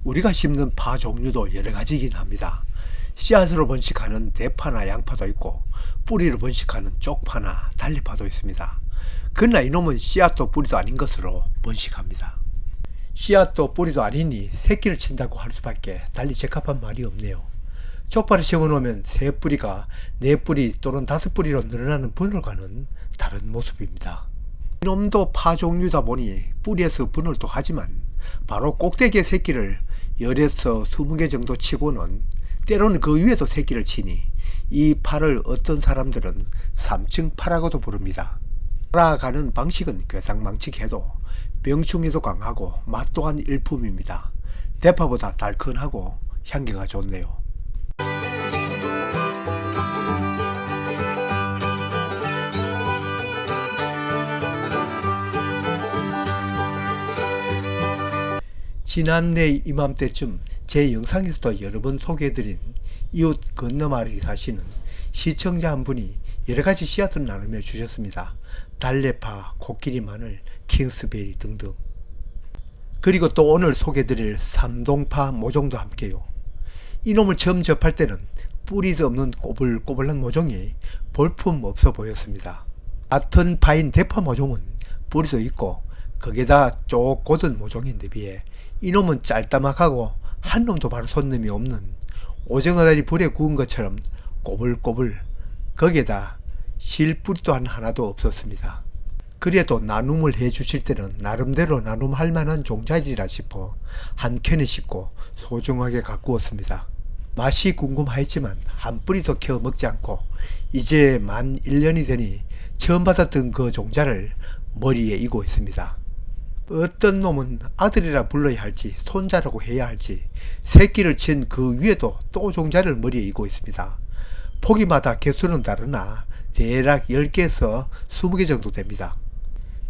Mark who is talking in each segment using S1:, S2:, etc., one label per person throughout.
S1: 우리가 심는 파 종류도 여러 가지이긴 합니다. 씨앗으로 번식하는 대파나 양파도 있고 뿌리로 번식하는 쪽파나 달래파도 있습니다. 그러나 이놈은 씨앗도 뿌리도 아닌 것으로 번식합니다. 씨앗도 뿌리도 아니니 새끼를 친다고 할 수밖에 달리 적합한 말이 없네요. 쪽파를 심어놓으면 세 뿌리가 네 뿌리 또는 다섯 뿌리로 늘어나는 분열과는 다른 모습입니다. 이놈도 파 종류다 보니 뿌리에서 분열도 하지만 바로 꼭대기의 새끼를 10에서 20개 정도 치고는 때로는 그 위에도 새끼를 치니 이 파를 어떤 사람들은 삼층파라고도 부릅니다. 살아가는 방식은 괴상망측해도 병충해도 강하고 맛 또한 일품입니다. 대파보다 달큰하고 향기가 좋네요. 지난해 이맘때쯤 제 영상에서도 여러 번 소개해드린 이웃 건너마을에 사시는 시청자 한 분이 여러가지 씨앗을 나누며 주셨습니다. 달래파, 코끼리 마늘, 킹스베리 등등. 그리고 또 오늘 소개해드릴 삼동파 모종도 함께요. 이놈을 처음 접할 때는 뿌리도 없는 꼬불꼬불한 모종이 볼품 없어 보였습니다. 같은 파인 대파 모종은 뿌리도 있고 거기에다 쭉 곧은 모종인데 비해 이놈은 짤다막하고 한 놈도 바로 손님이 없는 오징어 다리 불에 구운 것처럼 꼬불꼬불, 거기에다 실뿌리도 하나도 없었습니다. 그래도 나눔을 해 주실 때는 나름대로 나눔할 만한 종자리라 싶어 한 켠에 싣고 소중하게 가꾸었습니다. 맛이 궁금하였지만 한 뿌리도 캐어 먹지 않고 이제 만 1년이 되니 처음 받았던 그 종자를 머리에 이고 있습니다. 어떤 놈은 아들이라 불러야 할지 손자라고 해야 할지 새끼를 친 그 위에도 또 종자를 머리에 이고 있습니다. 포기마다 개수는 다르나 대략 10개에서 20개 정도 됩니다.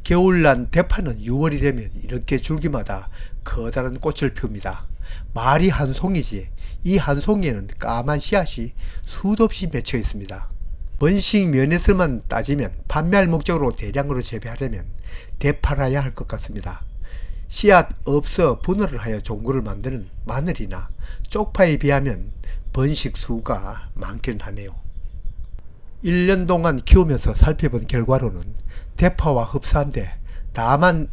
S1: 겨울난 대파는 6월이 되면 이렇게 줄기마다 커다란 꽃을 핍니다. 말이 한 송이지 이 한 송이에는 까만 씨앗이 수도 없이 맺혀 있습니다. 번식 면에서만 따지면 판매할 목적으로 대량으로 재배하려면 대파라야 할 것 같습니다. 씨앗 없어 분할을 하여 종구를 만드는 마늘이나 쪽파에 비하면 번식 수가 많기는 하네요. 1년 동안 키우면서 살펴본 결과로는 대파와 흡사한데 다만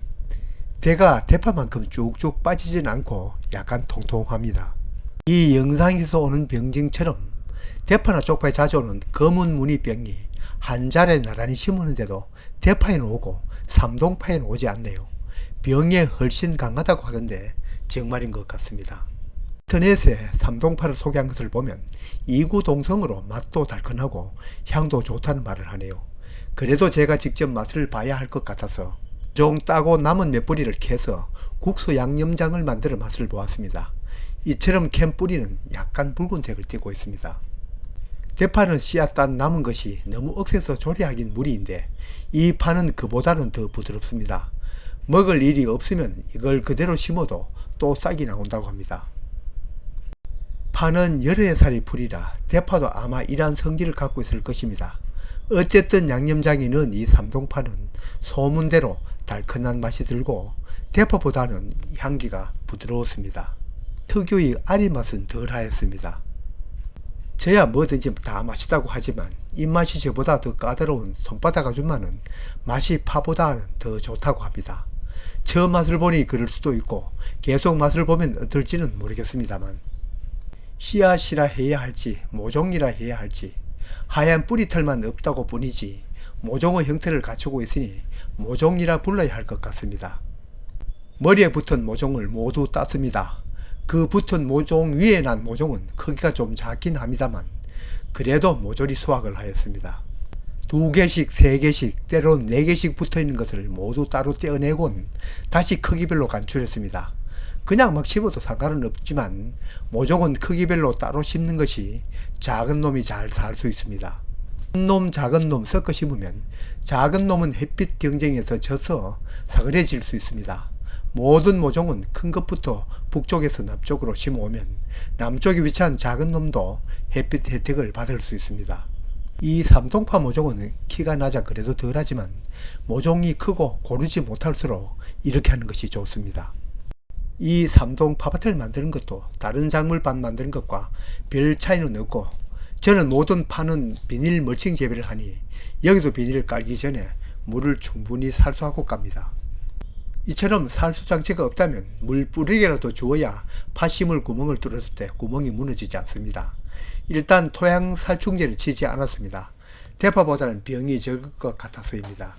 S1: 대가 대파만큼 쭉쭉 빠지진 않고 약간 통통합니다. 이 영상에서 오는 병증처럼 대파나 쪽파에 자주 오는 검은 무늬병이 한 자리에 나란히 심었는데도 대파에는 오고 삼동파에는 오지 않네요. 병에 훨씬 강하다고 하던데 정말인 것 같습니다. 인터넷에 삼동파를 소개한 것을 보면 이구동성으로 맛도 달큰하고 향도 좋다는 말을 하네요. 그래도 제가 직접 맛을 봐야 할 것 같아서 종 따고 남은 몇 뿌리를 캐서 국수 양념장을 만들어 맛을 보았습니다. 이처럼 캔 뿌리는 약간 붉은색을 띠고 있습니다. 대파는 씨앗 딴 남은 것이 너무 억세서 조리하긴 무리인데 이 파는 그보다는 더 부드럽습니다. 먹을 일이 없으면 이걸 그대로 심어도 또 싹이 나온다고 합니다. 파는 여러 살의 풀이라 대파도 아마 이러한 성질을 갖고 있을 것입니다. 어쨌든 양념장에 넣은 이 삼동파는 소문대로 달큰한 맛이 들고 대파보다는 향기가 부드러웠습니다. 특유의 아리 맛은 덜 하였습니다. 저야 뭐든지 다 맛있다고 하지만 입맛이 저보다 더 까다로운 손바닥 아줌마는 맛이 파보다 더 좋다고 합니다. 처음 맛을 보니 그럴 수도 있고 계속 맛을 보면 어떨지는 모르겠습니다만 씨앗이라 해야 할지 모종이라 해야 할지 하얀 뿌리털만 없다고 뿐이지 모종의 형태를 갖추고 있으니 모종이라 불러야 할 것 같습니다. 머리에 붙은 모종을 모두 땄습니다. 그 붙은 모종 위에 난 모종은 크기가 좀 작긴 합니다만 그래도 모조리 수확을 하였습니다. 2개씩 3개씩 때로는 4개씩 붙어있는 것을 모두 따로 떼어내곤 다시 크기별로 간출했습니다. 그냥 막 심어도 상관은 없지만 모종은 크기별로 따로 심는 것이 작은 놈이 잘 살 수 있습니다. 큰 놈 작은 놈 섞어 심으면 작은 놈은 햇빛 경쟁에서 져서 사그레질 수 있습니다. 모든 모종은 큰 것부터 북쪽에서 남쪽으로 심어오면 남쪽에 위치한 작은 놈도 햇빛 혜택을 받을 수 있습니다. 이 삼동파 모종은 키가 낮아 그래도 덜하지만 모종이 크고 고르지 못할수록 이렇게 하는 것이 좋습니다. 이 삼동 파밭을 만드는 것도 다른 작물밭 만드는 것과 별 차이는 없고, 저는 모든 파는 비닐 멀칭 재배를 하니 여기도 비닐을 깔기 전에 물을 충분히 살수하고 깝니다. 이처럼 살수 장치가 없다면 물 뿌리개라도 주어야 파 심을 구멍을 뚫었을 때 구멍이 무너지지 않습니다. 일단 토양 살충제를 치지 않았습니다. 대파보다는 병이 적을 것 같아서입니다.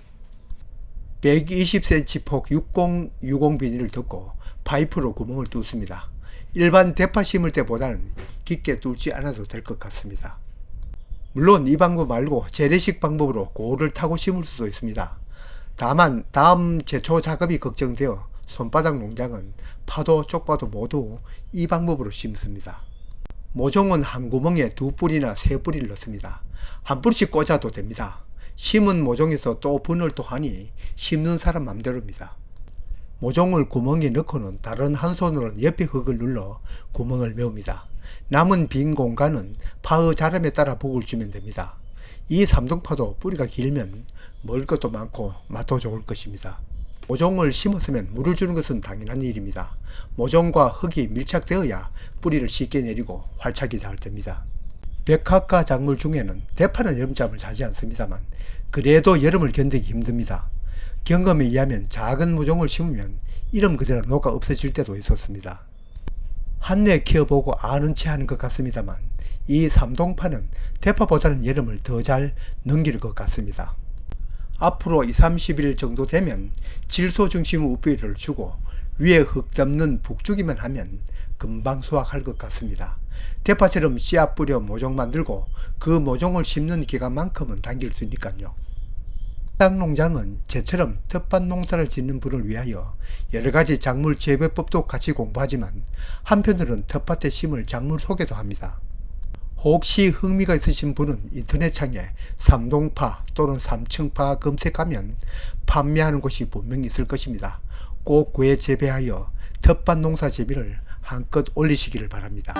S1: 120cm 폭 60 비닐을 덮고 파이프로 구멍을 뚫습니다. 일반 대파 심을 때보다는 깊게 뚫지 않아도 될 것 같습니다. 물론 이 방법 말고 재래식 방법으로 고를 타고 심을 수도 있습니다. 다만 다음 제초 작업이 걱정되어 손바닥 농장은 파도 쪽파도 모두 이 방법으로 심습니다. 모종은 한 구멍에 2뿌리나 3뿌리를 넣습니다. 한 뿌리씩 꽂아도 됩니다. 심은 모종에서 또 분을 또 하니 심는 사람 맘대로입니다. 모종을 구멍에 넣고는 다른 한 손으로는 옆에 흙을 눌러 구멍을 메웁니다. 남은 빈 공간은 파의 자람에 따라 복을 주면 됩니다. 이 삼동파도 뿌리가 길면 먹을 것도 많고 맛도 좋을 것입니다. 모종을 심었으면 물을 주는 것은 당연한 일입니다. 모종과 흙이 밀착되어야 뿌리를 쉽게 내리고 활착이 잘 됩니다. 백합과 작물 중에는 대파는 여름잠을 자지 않습니다만 그래도 여름을 견디기 힘듭니다. 경험에 의하면 작은 모종을 심으면 이름 그대로 녹아 없어질 때도 있었습니다. 한내 키워보고 아는 체 하는 것 같습니다만 이 삼동파는 대파보다는 여름을 더 잘 넘길 것 같습니다. 앞으로 2-30일 정도 되면 질소 중심 우비를 주고 위에 흙 덮는 북주기만 하면 금방 수확할 것 같습니다. 대파처럼 씨앗 뿌려 모종 만들고 그 모종을 심는 기간만큼은 당길 수 있으니까요. 해당 농장은 저처럼 텃밭 농사를 짓는 분을 위하여 여러가지 작물 재배법도 같이 공부하지만 한편으로는 텃밭에 심을 작물 소개도 합니다. 혹시 흥미가 있으신 분은 인터넷 창에 삼동파 또는 삼층파 검색하면 판매하는 곳이 분명히 있을 것입니다. 꼭 구해 재배하여 텃밭 농사 재미를 한껏 올리시기를 바랍니다.